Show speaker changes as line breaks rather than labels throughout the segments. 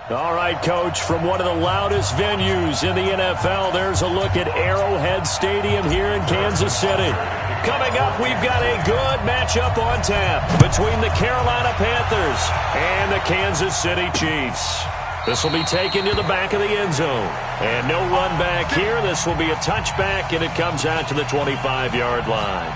All right, Coach, from one of the loudest venues in the NFL, there's a look at Arrowhead Stadium here in Kansas City. Coming up, we've got a good matchup on tap between the Carolina Panthers and the Kansas City Chiefs. This will be taken to the back of the end zone. And no run back here. This will be a touchback, and it comes out to the 25-yard line.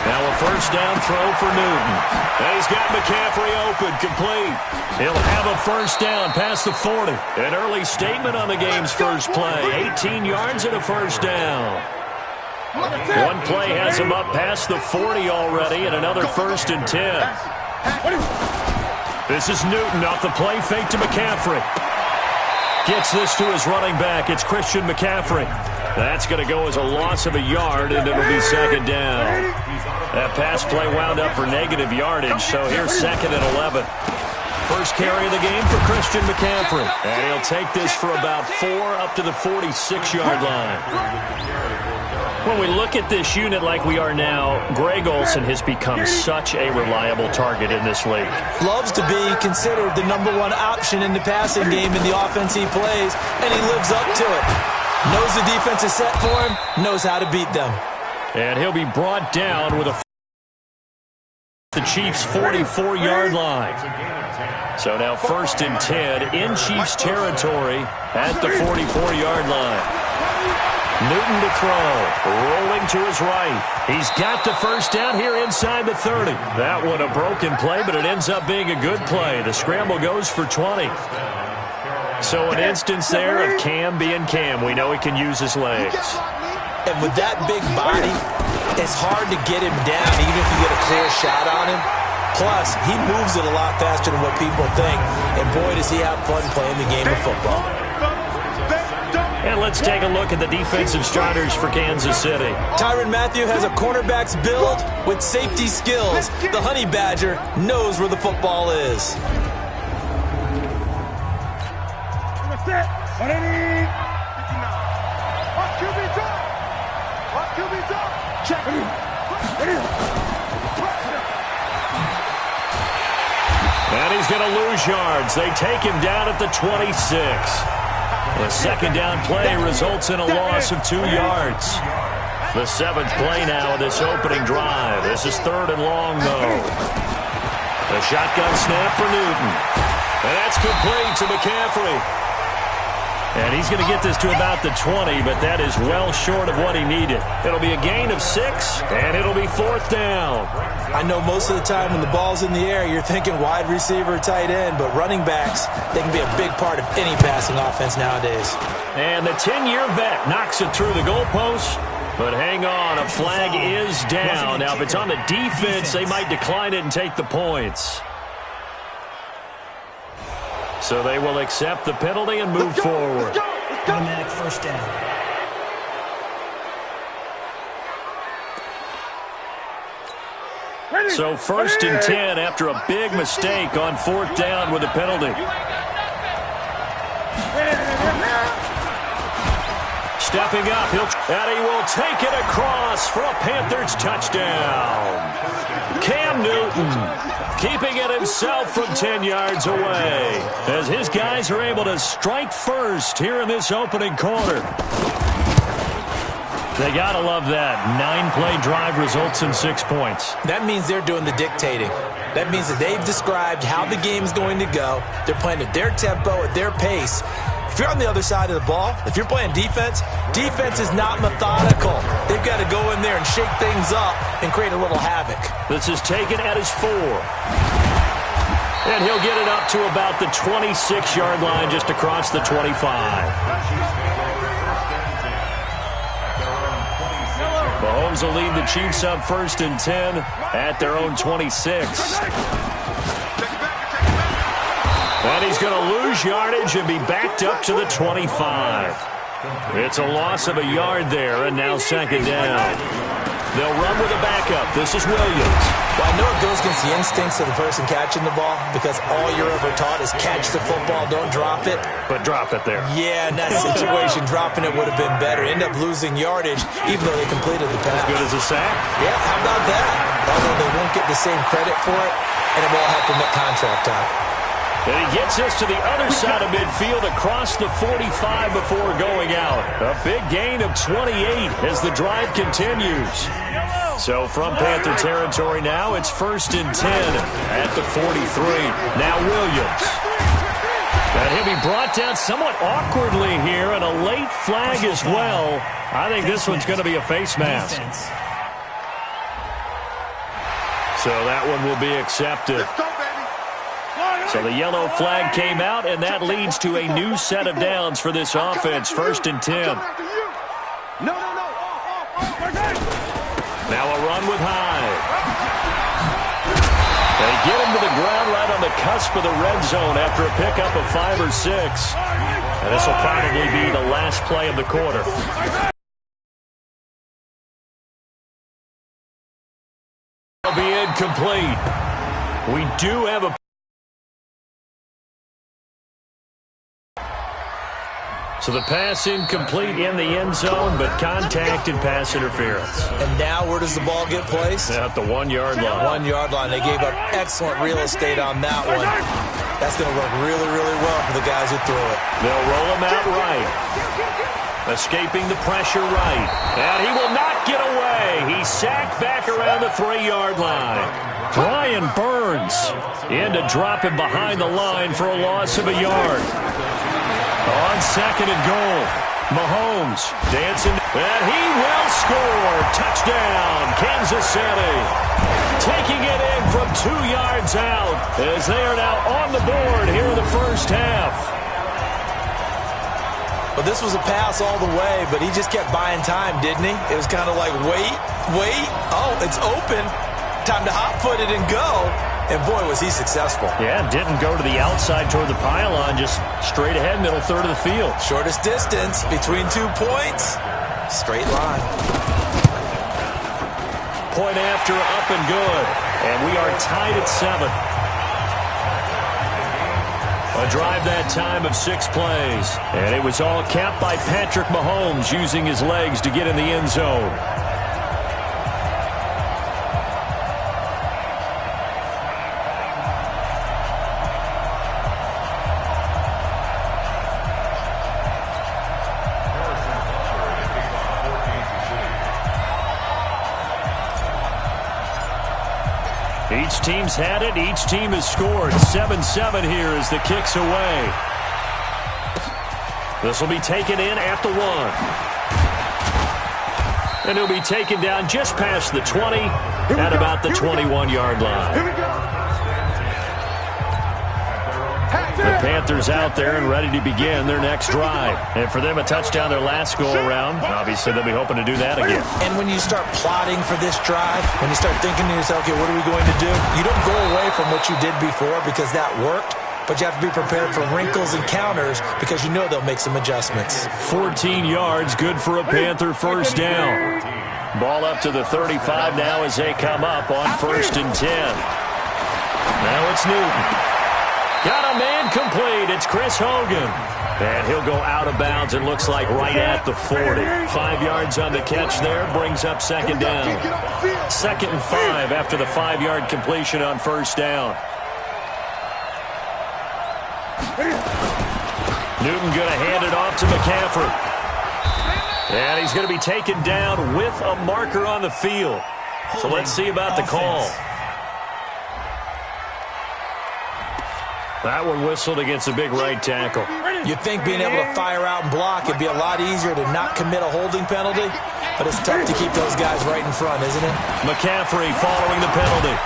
Now a first down throw for Newton. And he's got McCaffrey open, complete. He'll have a first down past the 40. An early statement on the game's first play. 18 yards and a first down. One play has him up past the 40 already, and another 1st and 10. This is Newton off the play fake to McCaffrey. Gets this to his running back. It's Christian McCaffrey. That's going to go as a loss of a yard, and it'll be 2nd down. That pass play wound up for negative yardage, so here's 2nd and 11. First carry of the game for Christian McCaffrey. And he'll take this for about 4 up to the 46-yard line. When we look at this unit like we are now, Greg Olsen has become such a reliable target in this league.
Loves to be considered the #1 option in the passing game in the offense he plays, and he lives up to it. Knows the defense is set for him, knows how to beat them.
And he'll be brought down with the Chiefs' 44-yard line. So now 1st and 10 in Chiefs territory at the 44-yard line. Newton to throw, rolling to his right. He's got the first down here inside the 30. That one a broken play, but it ends up being a good play. The scramble goes for 20. So an instance there of Cam being Cam. We know he can use his legs.
And with that big body, it's hard to get him down even if you get a clear shot on him. Plus, he moves it a lot faster than what people think. And boy, does he have fun playing the game of football.
And let's take a look at the defensive starters for Kansas City.
Tyrann Mathieu has a cornerback's build with safety skills. The Honey Badger knows where the football is.
And he's going to lose yards. They take him down at the 26. The 2nd down play results in a loss of 2 yards. The 7th play now of this opening drive. This is 3rd and long, though. The shotgun snap for Newton. And that's complete to McCaffrey. And he's going to get this to about the 20, but that is well short of what he needed. It'll be a gain of 6, and it'll be 4th down.
I know most of the time when the ball's in the air, you're thinking wide receiver, tight end, but running backs, they can be a big part of any passing offense nowadays.
And the 10-year vet knocks it through the goalpost. But hang on, a flag is down. Now, if it's on the defense, they might decline it and take the points. So they will accept the penalty and move forward.
Automatic first down.
So 1st and 10 after a big mistake on 4th down with a penalty. Stepping up, and he will take it across for a Panthers touchdown. Cam Newton keeping it himself from 10 yards away as his guys are able to strike first here in this opening quarter. They got to love that. 9-play drive results in 6 points.
That means they're doing the dictating. That means that they've described how the game's going to go. They're playing at their tempo, at their pace. If you're on the other side of the ball, if you're playing defense, defense is not methodical. They've got to go in there and shake things up and create a little havoc.
This is taken at his 4. And he'll get it up to about the 26-yard line just across the 25. Mahomes will lead the Chiefs up 1st and 10 at their own 26. And he's going to lose yardage and be backed up to the 25. It's a loss of a yard there, and now 2nd down. They'll run with a backup. This is Williams.
Well, I know it goes against the instincts of the person catching the ball because all you're ever taught is catch the football, don't drop it.
But drop it there.
Yeah, in that situation, dropping it would have been better. End up losing yardage, even though they completed the pass.
As good as a sack?
Yeah, how about that? Although they won't get the same credit for it, and it won't help them at contract time.
And he gets us to the other side of midfield across the 45 before going out. A big gain of 28 as the drive continues. So from Panther territory now, it's 1st and 10 at the 43. Now Williams. And he'll be brought down somewhat awkwardly here, and a late flag as well. I think this one's going to be a face mask. So that one will be accepted. So the yellow flag came out, and that leads to a new set of downs for this offense. 1st and 10. Now a run with Hyde. They get him to the ground right on the cusp of the red zone after a pickup of 5 or 6. And this will probably be the last play of the quarter. It'll be incomplete. We do have a... So the pass incomplete in the end zone, but contact and pass interference.
And now where does the ball get placed?
At the 1-yard line.
1-yard line. They gave up excellent real estate on that one. That's going to work really, really well for the guys who throw it.
They'll roll him out right. Escaping the pressure right. And he will not get away. He's sacked back around the 3-yard line. Brian Burns in to drop him behind the line for a loss of a yard. On 2nd and goal, Mahomes dancing, and he will score. Touchdown, Kansas City. Taking it in from 2 yards out as they are now on the board here in the first half.
Well, this was a pass all the way, but he just kept buying time, didn't he? It was kind of like, wait. Oh, it's open. Time to hot-foot it and go. And, boy, was he successful.
Yeah, didn't go to the outside toward the pylon, just straight ahead, middle third of the field.
Shortest distance between 2 points. Straight line.
Point after, up and good. And we are tied at 7. A drive that time of 6 plays. And it was all capped by Patrick Mahomes using his legs to get in the end zone. Each team's had it. Each team has scored. 7-7 here as the kick's away. This will be taken in at the 1. And he'll be taken down just past the 20 at about the 21-yard line.
Here we go.
The Panthers out there and ready to begin their next drive. And for them, a touchdown their last go-around. Obviously, they'll be hoping to do that again.
And when you start plotting for this drive, when you start thinking to yourself, okay, what are we going to do? You don't go away from what you did before because that worked, but you have to be prepared for wrinkles and counters because you know they'll make some adjustments.
14 yards, good for a Panther first down. Ball up to the 35 now as they come up on 1st and 10. Now it's Newton. Got a man complete. It's Chris Hogan. And he'll go out of bounds, it looks like, right at the 40. 5 yards on the catch there, brings up 2nd down. 2nd and 5 after the 5-yard completion on 1st down. Newton going to hand it off to McCaffrey. And he's going to be taken down with a marker on the field. So let's see about the call. That one whistled against a big right tackle.
You'd think being able to fire out and block, it'd be a lot easier to not commit a holding penalty, but it's tough to keep those guys right in front, isn't it?
McCaffrey following the penalty.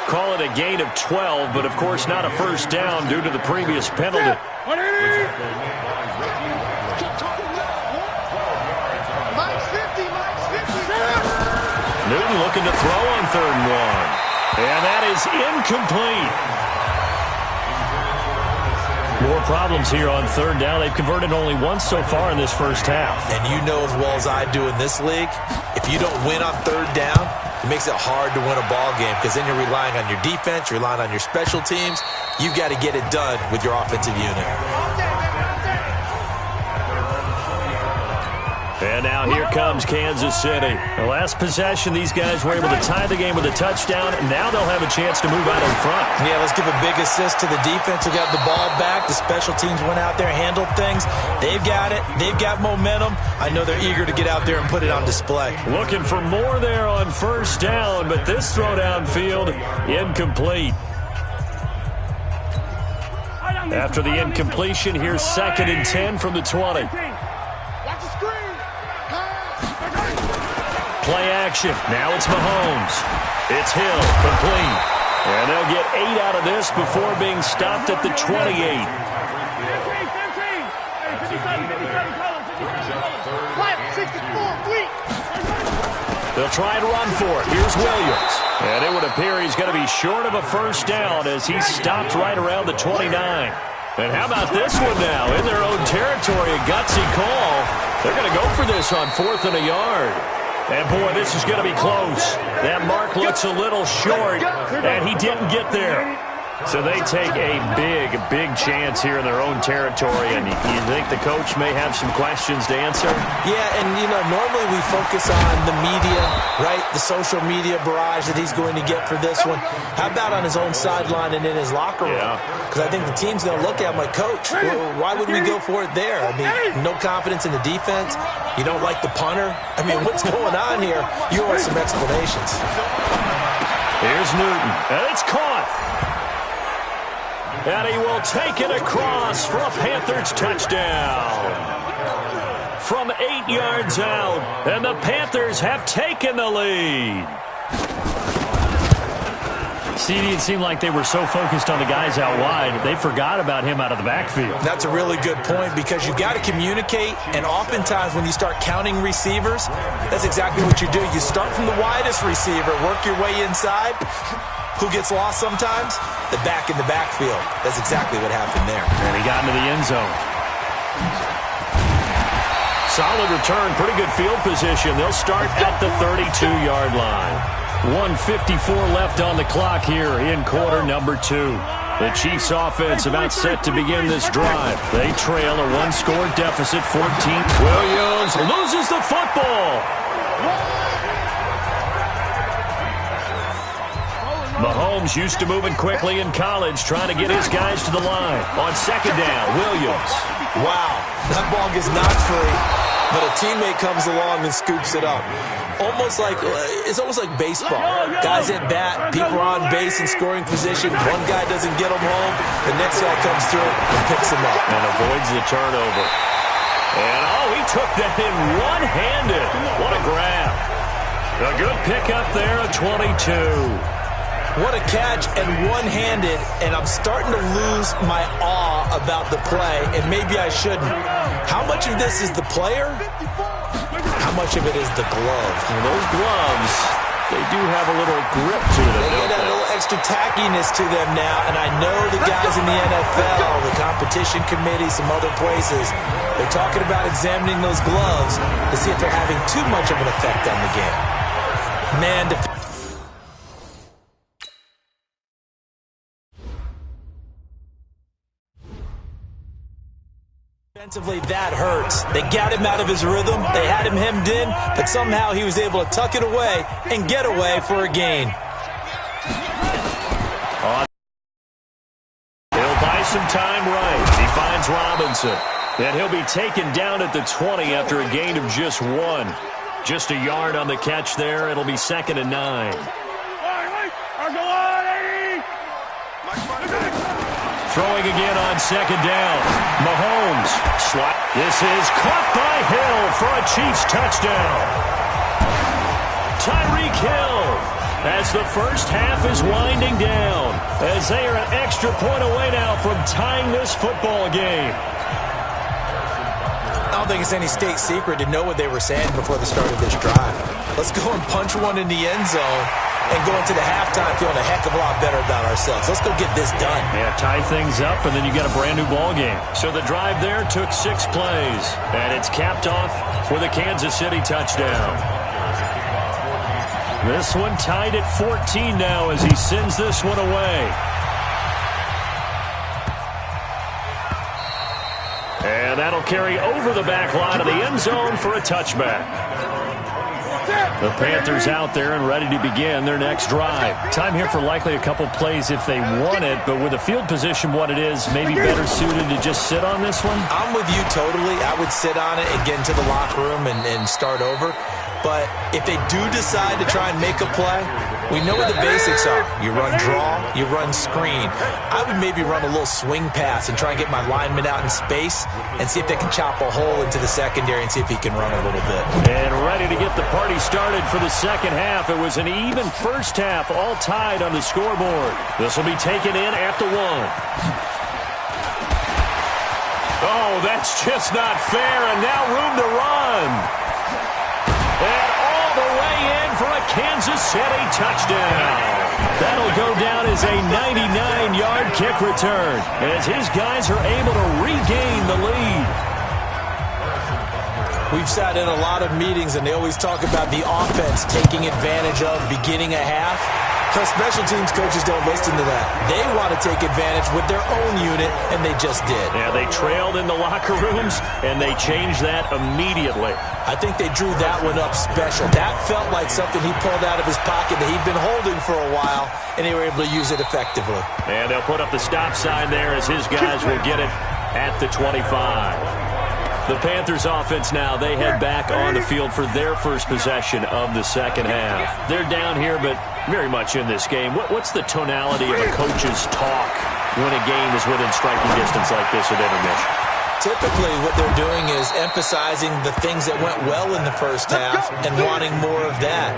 Call it a gain of 12, but of course not a first down due to the previous penalty. Newton looking to throw on 3rd and 1. And that is incomplete. More problems here on 3rd down. They've converted only once so far in this first half.
And you know as well as I do in this league, if if you don't win on third down, it makes it hard to win a ball game because then you're relying on your defense, you're relying on your special teams. You've got to get it done with your offensive unit.
And now here comes Kansas City. The last possession, these guys were able to tie the game with a touchdown, and now they'll have a chance to move out in front.
Yeah, let's give a big assist to the defense who got the ball back. The special teams went out there, handled things. They've got it. They've got momentum. I know they're eager to get out there and put it on display.
Looking for more there on first down, but this throw downfield, incomplete. After the incompletion, here's 2nd and 10 from the 20. Play action. Now it's Mahomes. It's Hill, complete. And they'll get 8 out of this before being stopped at the 28. They'll try and run for it. Here's Williams. And it would appear he's going to be short of a first down as he stopped right around the 29. And how about this one now? In their own territory, a gutsy call. They're going to go for this on 4th and a yard. And, boy, this is going to be close. That mark looks a little short, and he didn't get there. So they take a big chance here in their own territory, and you think the coach may have some questions to answer?
Yeah, and, normally we focus on the media, right, the social media barrage that he's going to get for this one. How about on his own sideline and in his locker room? Because I think the team's going to look at him like, Coach, why would we go for it there? I mean, no confidence in the defense. You don't like the punter? I mean, what's going on here? You want some explanations.
Here's Newton, and it's caught. And he will take it across for a Panthers touchdown. From 8 yards out, and the Panthers have taken the lead. CD, it seemed like they were so focused on the guys out wide, they forgot about him out of the backfield.
That's a really good point because you've got to communicate, and oftentimes when you start counting receivers, that's exactly what you do. You start from the widest receiver, work your way inside. Who gets lost sometimes? The back in the backfield. That's exactly what happened there.
And he got into the end zone. Solid return, pretty good field position. They'll start at the 32-yard line. 1:54 left on the clock here in quarter number 2. The Chiefs offense about set to begin this drive. They trail a 1-score deficit, 14. Williams loses the football. Mahomes used to moving quickly in college, trying to get his guys to the line. On 2nd down, Williams.
Wow, that ball gets knocked free, but a teammate comes along and scoops it up. It's almost like baseball. Guys at bat, people are on base in scoring position. One guy doesn't get them home. The next guy comes through and picks them up.
And avoids the turnover. And, he took that in one-handed. What a grab. A good pickup there at 22.
What a catch and one-handed, and I'm starting to lose my awe about the play, and maybe I shouldn't. How much of this is the player? How much of it is the glove?
Well, those gloves, they do have a little grip to them.
They get a little extra tackiness to them now, and I know the guys in the NFL, the competition committee, some other places, they're talking about examining those gloves to see if they're having too much of an effect on the game. Man, defensively, that hurts. They got him out of his rhythm. They had him hemmed in, but somehow he was able to tuck it away and get away for a gain.
He'll buy some time right. He finds Robinson. And he'll be taken down at the 20 after a gain of just 1. Just a yard on the catch there. It'll be 2nd and 9. Throwing again on 2nd down. Mahomes. This is caught by Hill for a Chiefs touchdown. Tyreek Hill as the first half is winding down, as they are an extra point away now from tying this football game.
I don't think it's any state secret to know what they were saying before the start of this drive. Let's go and punch one in the end zone and go into the halftime feeling a heck of a lot better about ourselves. Let's go get this done.
Yeah, tie things up, and then you get a brand-new ball game. So the drive there took 6 plays, and it's capped off with a Kansas City touchdown. This one tied at 14 now as he sends this one away. And that'll carry over the back line of the end zone for a touchback. The Panthers out there and ready to begin their next drive. Time here for likely a couple plays if they want it, but with the field position what it is, maybe better suited to just sit on this one?
I'm with you totally. I would sit on it and get into the locker room and start over. But if they do decide to try and make a play, we know what the basics are. You run draw, you run screen. I would maybe run a little swing pass and try and get my lineman out in space and see if they can chop a hole into the secondary and see if he can run a little bit.
And ready to get the party started for the second half. It was an even first half, all tied on the scoreboard. This will be taken in at the 1. Oh, that's just not fair, and now room to run. And all the way in for a Kansas City touchdown. That'll go down as a 99-yard kick return as his guys are able to regain the lead.
We've sat in a lot of meetings, and they always talk about the offense taking advantage of beginning a half. So special teams coaches don't listen to that. They want to take advantage with their own unit, and they just did.
Yeah, they trailed in the locker rooms, and they changed that immediately.
I think they drew that one up special. That felt like something he pulled out of his pocket that he'd been holding for a while, and they were able to use it effectively.
And they'll put up the stop sign there as his guys will get it at the 25. The Panthers offense now, they head back on the field for their first possession of the second half. They're down here, but very much in this game. What's the tonality of a coach's talk when a game is within striking distance like this at intermission?
Typically, what they're doing is emphasizing the things that went well in the first half and wanting more of that.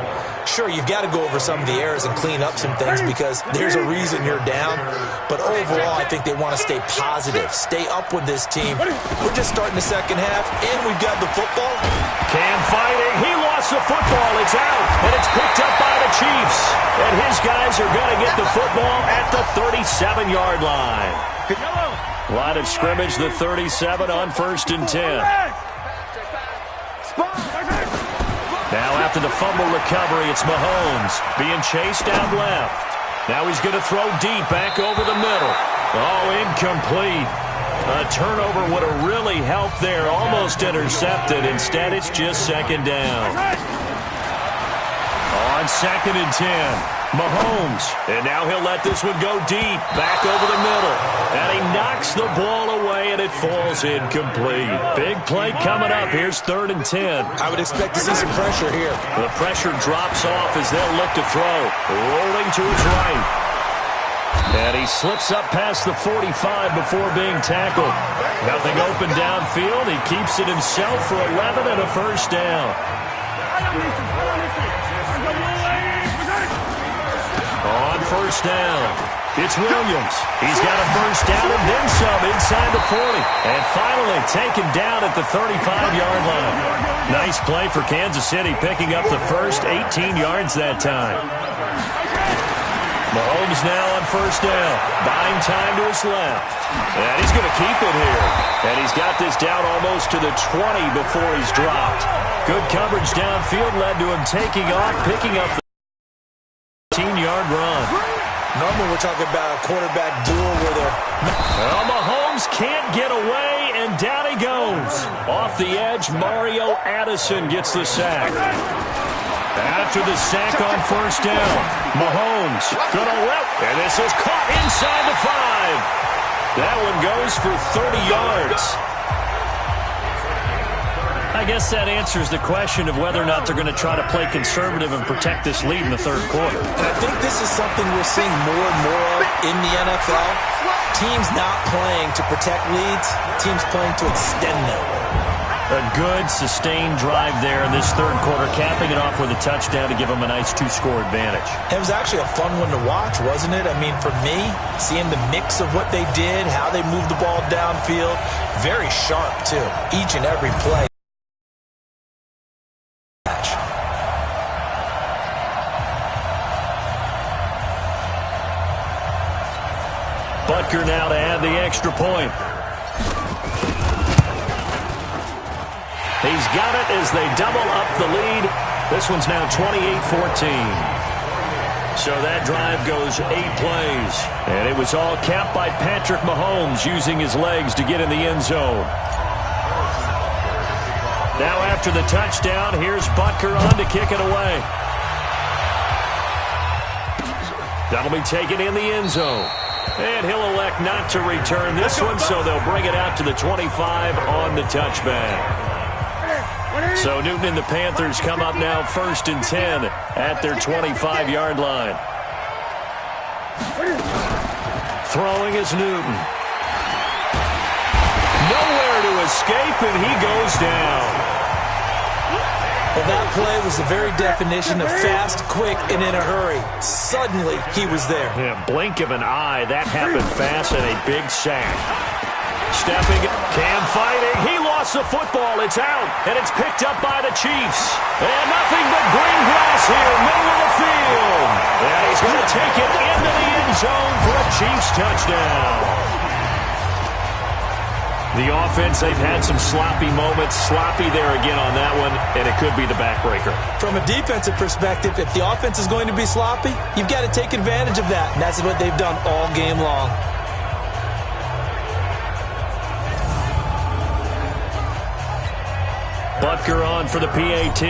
Sure, you've got to go over some of the errors and clean up some things because there's a reason you're down. But overall, I think they want to stay positive, stay up with this team. We're just starting the second half, and we've got the football.
Cam fighting. He lost the football. It's out, and it's picked up by the Chiefs. And his guys are going to get the football at the 37-yard line. Line of scrimmage, the 37 on 1st and 10. Now after the fumble recovery, it's Mahomes being chased out left. Now he's going to throw deep back over the middle. Oh, incomplete. A turnover would have really helped there. Almost intercepted. Instead, it's just second down. On 2nd and 10. Mahomes, and now he'll let this one go deep, back over the middle, and he knocks the ball away, and it falls incomplete. Big play coming up. Here's 3rd and 10.
I would expect to see some pressure here.
The pressure drops off as they'll look to throw, rolling to his right. And he slips up past the 45 before being tackled. Nothing open downfield. He keeps it himself for 11 and a first down. On 1st down, it's Williams. He's got a first down and then some inside the 40. And finally taken down at the 35-yard line. Nice play for Kansas City, picking up the first 18 yards that time. Mahomes now on 1st down, buying time to his left. And he's going to keep it here. And he's got this down almost to the 20 before he's dropped. Good coverage downfield led to him taking off, picking up the 15-yard run.
Normally we're talking about a quarterback duel where they're...
Well, Mahomes can't get away, and down he goes. Off the edge, Mario Addison gets the sack. After the sack on 1st down, Mahomes gonna let, and this is caught inside the 5. That one goes for 30 yards. I guess that answers the question of whether or not they're going to try to play conservative and protect this lead in the 3rd quarter.
And I think this is something we're seeing more and more of in the NFL. Teams not playing to protect leads, teams playing to extend them.
A good, sustained drive there in this 3rd quarter, capping it off with a touchdown to give them a nice 2-score advantage.
It was actually a fun one to watch, wasn't it? I mean, for me, seeing the mix of what they did, how they moved the ball downfield, very sharp, too, each and every play.
Butker now to add the extra point. He's got it as they double up the lead This one's now 28-14. So that drive goes 8 plays. And it was all capped by Patrick Mahomes using his legs to get in the end zone. Now after the touchdown, here's Butker on to kick it away. That'll be taken in the end zone. And he'll elect not to return this one, so they'll bring it out to the 25 on the touchback. So Newton and the Panthers come up now 1st and 10 at their 25-yard line. Throwing is Newton. Nowhere to escape, and he goes down.
Well, that play was the very definition of fast, quick, and in a hurry. Suddenly, he was there.
Yeah, blink of an eye. That happened fast and a big sack. Stepping, Cam fighting. He lost the football. It's out, and it's picked up by the Chiefs. And nothing but green grass here, middle of the field. And he's going to take it into the end zone for a Chiefs touchdown. The offense, they've had some sloppy moments. Sloppy there again on that one, and it could be the backbreaker.
From a defensive perspective, if the offense is going to be sloppy, you've got to take advantage of that, and that's what they've done all game long.
Butker on for the PAT.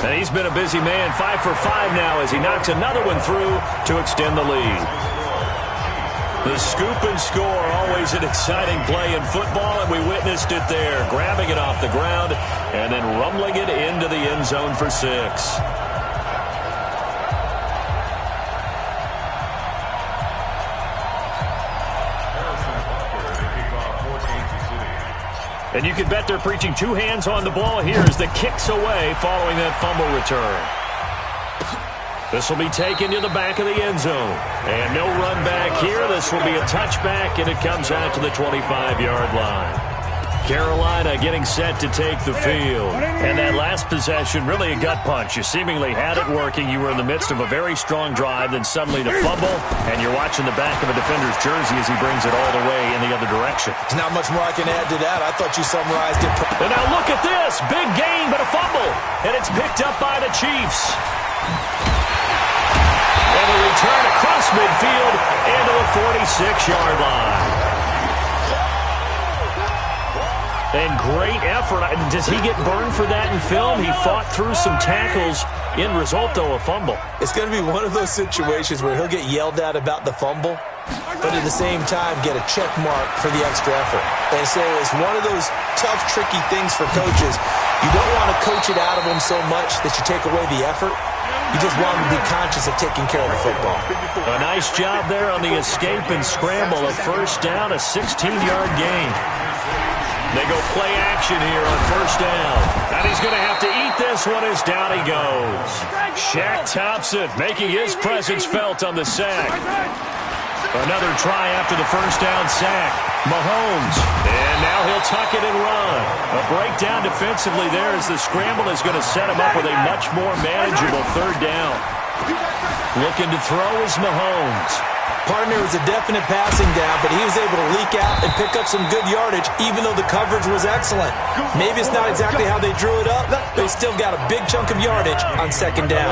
And he's been a busy man, 5 for 5 now as he knocks another one through to extend the lead. The scoop and score, always an exciting play in football, and we witnessed it there, grabbing it off the ground and then rumbling it into the end zone for 6. And you can bet they're preaching 2 hands on the ball here as the kick's away following that fumble return. This will be taken to the back of the end zone. And no run back here. This will be a touchback, and it comes out to the 25-yard line. Carolina getting set to take the field. And that last possession, really a gut punch. You seemingly had it working. You were in the midst of a very strong drive, then suddenly the fumble, and you're watching the back of a defender's jersey as he brings it all the way in the other direction.
There's not much more I can add to that. I thought you summarized it.
And now look at this. Big gain, but a fumble. And it's picked up by the Chiefs. And a return across midfield into the 46-yard line. And great effort. Does he get burned for that in film? He fought through some tackles. End result, though, a fumble.
It's going to be one of those situations where he'll get yelled at about the fumble, but at the same time get a check mark for the extra effort. And so it's one of those tough, tricky things for coaches. You don't want to coach it out of them so much that you take away the effort. You just want them to be conscious of taking care of the football.
A nice job there on the escape and scramble. A first down, a 16-yard gain. They go play action here on first down. And he's going to have to eat this one as down he goes. Shaq Thompson making his presence felt on the sack. Another try after the first down sack. Mahomes. And now he'll tuck it and run. A breakdown defensively there as the scramble is going to set him up with a much more manageable third down. Looking to throw is Mahomes.
Partner was a definite passing down, but he was able to leak out and pick up some good yardage, even though the coverage was excellent. Maybe it's not exactly how they drew it up, but he still got a big chunk of yardage on second down.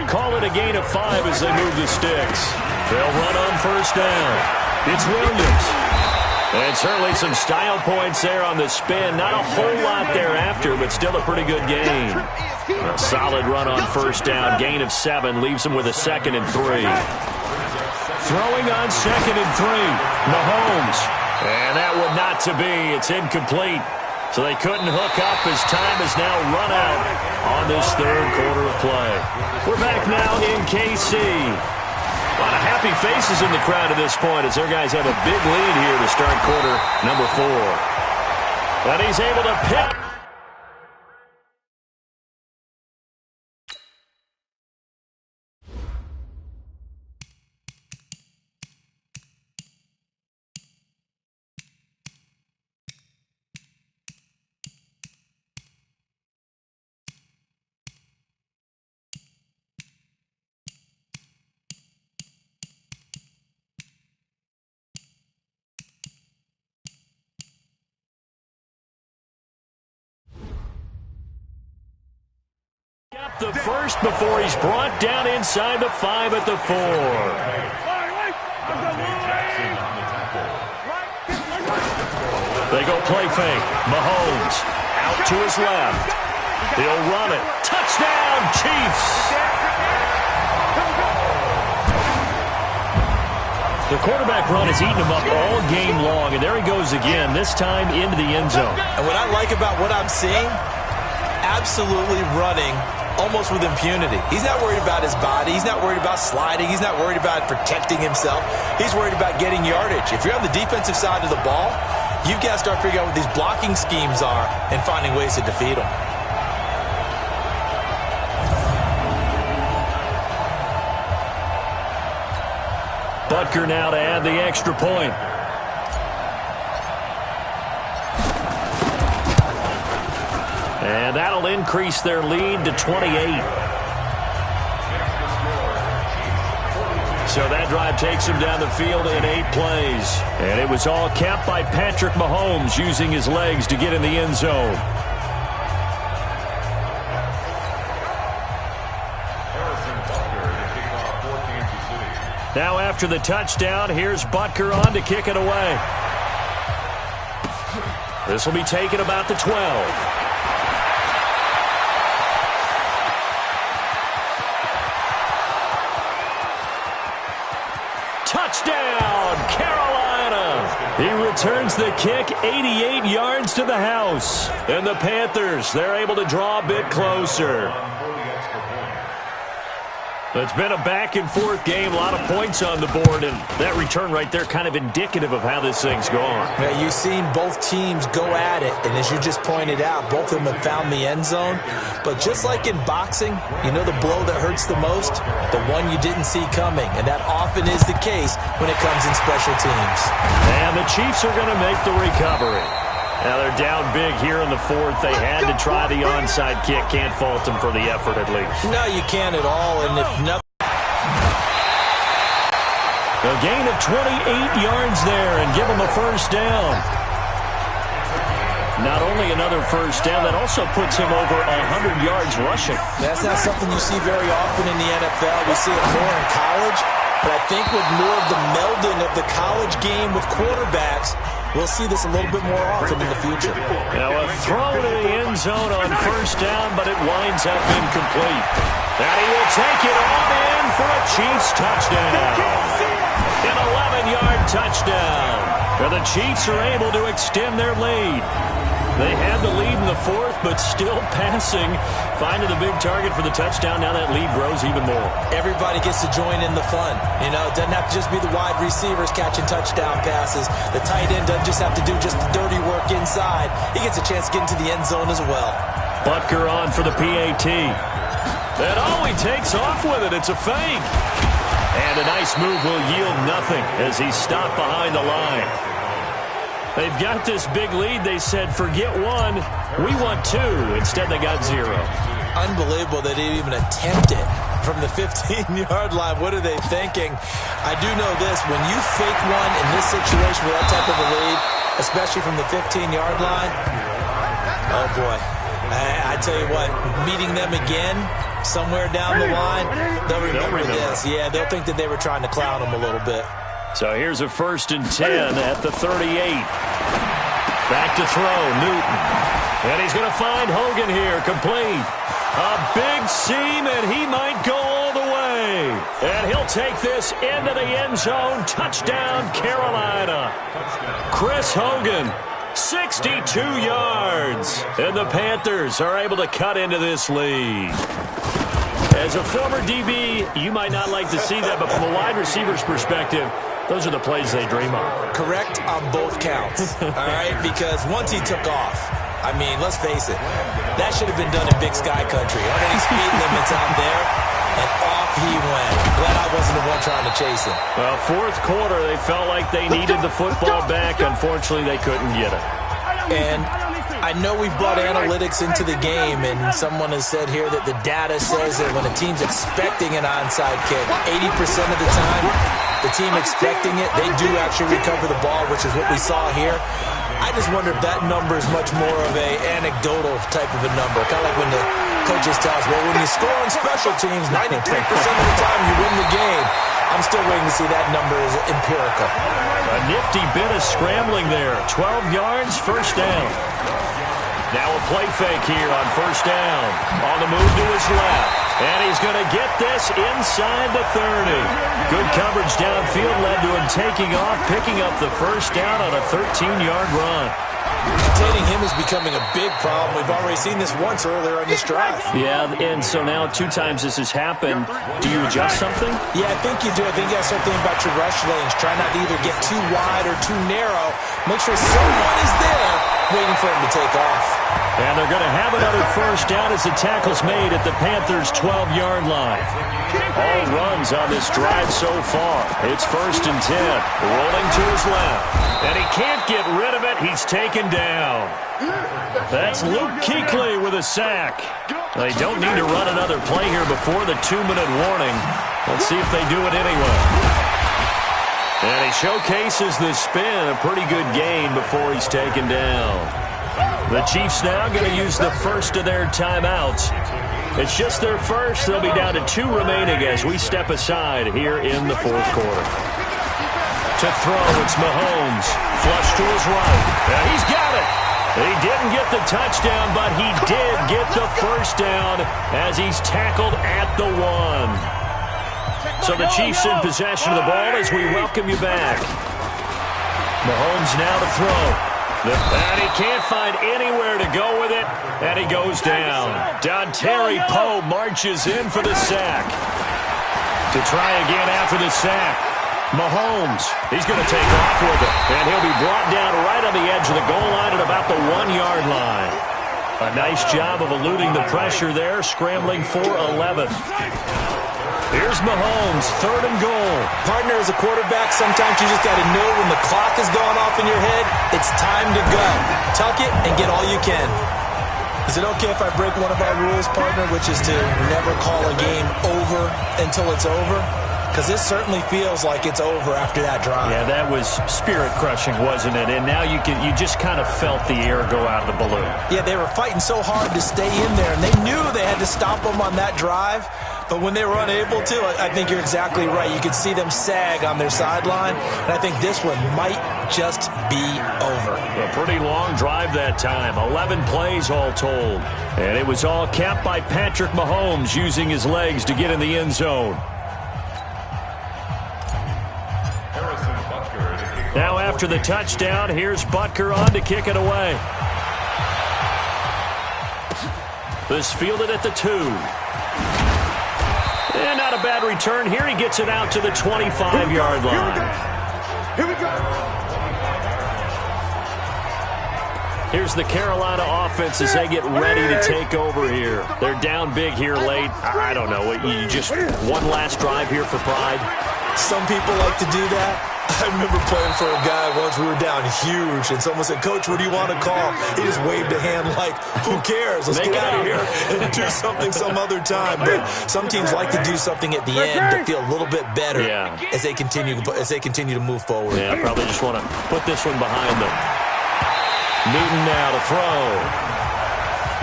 Call it a gain of 5 as they move the sticks. They'll run on first down. It's Williams. And certainly some style points there on the spin. Not a whole lot thereafter, but still a pretty good gain. A solid run on first down. Gain of 7 leaves him with a 2nd and 3. Throwing on 2nd and 3. Mahomes. And that one not to be. It's incomplete. So they couldn't hook up as time has now run out on this third quarter of play. We're back now in KC. A lot of happy faces in the crowd at this point as their guys have a big lead here to start quarter number 4. And he's able to pick first before he's brought down inside the 5 at the 4. They go play fake. Mahomes out to his left. He'll run it. Touchdown, Chiefs! The quarterback run has eaten him up all game long, and there he goes again, this time into the end zone.
And what I like about what I'm seeing, absolutely running almost with impunity. He's not worried about his body. He's not worried about sliding. He's not worried about protecting himself. He's worried about getting yardage. If you're on the defensive side of the ball, you've got to start figuring out what these blocking schemes are and finding ways to defeat them.
Butker now to add the extra point. And that'll increase their lead to 28. So that drive takes him down the field in 8 plays. And it was all capped by Patrick Mahomes using his legs to get in the end zone. Now after the touchdown, here's Butker on to kick it away. This will be taken about the 12. Touchdown, Carolina! He returns the kick 88 yards to the house. And the Panthers, they're able to draw a bit closer. It's been a back-and-forth game, a lot of points on the board, and that return right there kind of indicative of how this thing's gone.
Yeah, you've seen both teams go at it, and as you just pointed out, both of them have found the end zone. But just like in boxing, you know the blow that hurts the most? The one you didn't see coming, and that often is the case when it comes in special teams.
And the Chiefs are going to make the recovery. Now they're down big here in the 4th. They had to try the onside kick. Can't fault them for the effort at least.
No, you can't at all. And if nothing,
a gain of 28 yards there and give them a first down. Not only another first down, that also puts him over 100 yards rushing.
That's not something you see very often in the NFL. We see it more in college. But I think with more of the melding of the college game with quarterbacks, we'll see this a little bit more often in the future.
Now a throw to the end zone on first down, but it winds up incomplete. And he will take it on in for a Chiefs touchdown. An 11-yard touchdown. And the Chiefs are able to extend their lead. They had the lead in the 4th, but still passing. Finding the big target for the touchdown. Now that lead grows even more.
Everybody gets to join in the fun. You know, it doesn't have to just be the wide receivers catching touchdown passes. The tight end doesn't just have to do just the dirty work inside. He gets a chance to get into the end zone as well.
Butker on for the PAT. And oh, he takes off with it. It's a fake. And a nice move will yield nothing as he's stopped behind the line. They've got this big lead. They said, forget 1. We want 2. Instead, they got 0.
Unbelievable they didn't even attempt it from the 15-yard line. What are they thinking? I do know this. When you fake one in this situation with that type of a lead, especially from the 15-yard line, oh, boy. I tell you what, meeting them again somewhere down the line, they'll remember this. Yeah, they'll think that they were trying to clown them a little bit.
So here's a 1st and 10 at the 38. Back to throw, Newton. And he's going to find Hogan here, complete. A big seam, and he might go all the way. And he'll take this into the end zone. Touchdown, Carolina. Chris Hogan, 62 yards. And the Panthers are able to cut into this lead. As a former DB, you might not like to see that, but from a wide receiver's perspective, those are the plays they dream of.
Correct on both counts, all right? Because once he took off, I mean, let's face it, that should have been done in Big Sky Country. Aren't any speed limits out there? And off he went. Glad I wasn't the one trying to chase him.
Well, 4th quarter, they felt like they needed the football back. Unfortunately, they couldn't get it.
And I know we've brought analytics into the game, and someone has said here that the data says that when a team's expecting an onside kick, 80% of the time, the team expecting it, they do actually recover the ball, which is what we saw here. I just wonder if that number is much more of a anecdotal type of a number, kind of like when the coaches tell us, well, when you score on special teams, 93% of the time you win the game. I'm still waiting to see that number is empirical.
A nifty bit of scrambling there. 12 yards, first down. Now a play fake here on first down. On the move to his left. And he's going to get this inside the 30. Good coverage downfield led to him taking off, picking up the first down on a 13-yard run.
Containing him is becoming a big problem. We've already seen this once earlier in this drive.
Yeah, and so now 2 times this has happened. Do you adjust something?
Yeah, I think you do. I think you got to start thinking about your rush lanes. Try not to either get too wide or too narrow. Make sure someone is there waiting for him to take off.
And they're going to have another first down as the tackle's made at the Panthers' 12-yard line. All runs on this drive so far. It's first and 10. Rolling to his left. And he can't get rid of it. He's taken down. That's Luke Kuechly with a sack. They don't need to run another play here before the 2-minute warning. Let's see if they do it anyway. And he showcases the spin. A pretty good gain before he's taken down. The Chiefs now going to use the first of their timeouts. It's just their first. They'll be down to 2 remaining as we step aside here in the fourth quarter. To throw, it's Mahomes. Flush to his right. And he's got it. He didn't get the touchdown, but he did get the first down as he's tackled at the 1. So the Chiefs in possession of the ball as we welcome you back. Mahomes now to throw. And he can't find anywhere to go with it, and he goes down. Dontari Poe marches in for the sack. To try again after the sack. Mahomes, he's going to take off with it, and he'll be brought down right on the edge of the goal line at about the 1-yard line. A nice job of eluding the pressure there, scrambling for 11th. Here's Mahomes, 3rd and goal.
Partner, as a quarterback, sometimes you just got to know when the clock is going off in your head, it's time to go. Tuck it and get all you can. Is it okay if I break one of our rules, partner, which is to never call a game over until it's over? Because this certainly feels like it's over after that drive.
Yeah, that was spirit-crushing, wasn't it? And now you just kind of felt the air go out of the balloon.
Yeah, they were fighting so hard to stay in there, and they knew they had to stop them on that drive. But when they were unable to, I think you're exactly right. You could see them sag on their sideline, and I think this one might just be over.
A pretty long drive that time, 11 plays all told. And it was all capped by Patrick Mahomes using his legs to get in the end zone. Now after the touchdown, here's Butker on to kick it away. This fielded at the 2. And not a bad return here. He gets it out to the 25-yard line.
Here we go.
Here's the Carolina offense as they get ready to take over here. They're down big here late. I don't know. You just one last drive here for pride.
Some people like to do that. I remember playing for a guy once. We were down huge, and someone said, "Coach, what do you want to call?" He just waved a hand like, "Who cares? Let's get out of here and do something some other time." But some teams like to do something at the end to feel a little bit better as they continue to move forward.
Yeah, probably just want to put this one behind them. Newton now to throw.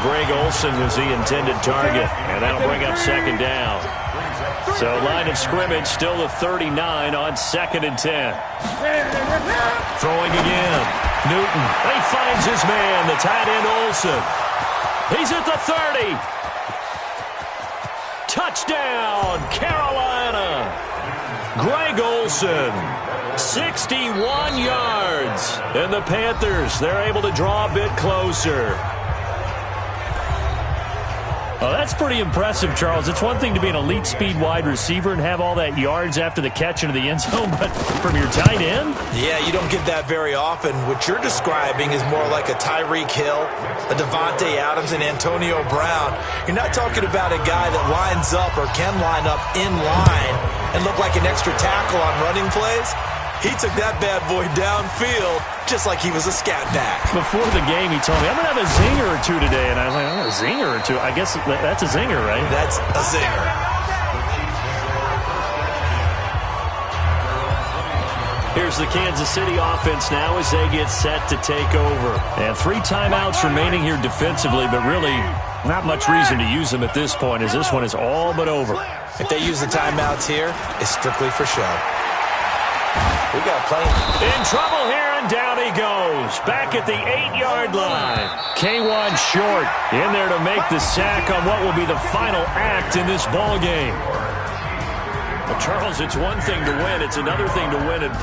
Greg Olsen was the intended target, and that'll bring up second down. So line of scrimmage still the 39 on 2nd and 10. Throwing again. Newton. He finds his man, the tight end Olsen. He's at the 30. Touchdown, Carolina. Greg Olsen, 61 yards. And the Panthers, they're able to draw a bit closer. Well, that's pretty impressive, Charles. It's one thing to be an elite speed wide receiver and have all that yards after the catch into the end zone, but from your tight end?
Yeah, you don't get that very often. What you're describing is more like a Tyreek Hill, a Devontae Adams, and Antonio Brown. You're not talking about a guy that lines up or can line up in line and look like an extra tackle on running plays. He took that bad boy downfield just like he was a scat back.
Before the game, he told me, I'm going to have a zinger or two today. And I was like, oh, a zinger or two? I guess that's a zinger, right?
That's a zinger.
Here's the Kansas City offense now as they get set to take over. And 3 timeouts remaining here defensively, but really Not much reason to use them at this point, as this one is all but over.
If they use the timeouts here, it's strictly for show. We got plenty.
In trouble here, and down he goes. Back at the 8-yard line. K1 short. In there to make the sack on what will be the final act in this ball game. Well, Charles, it's one thing to win. It's another thing to win and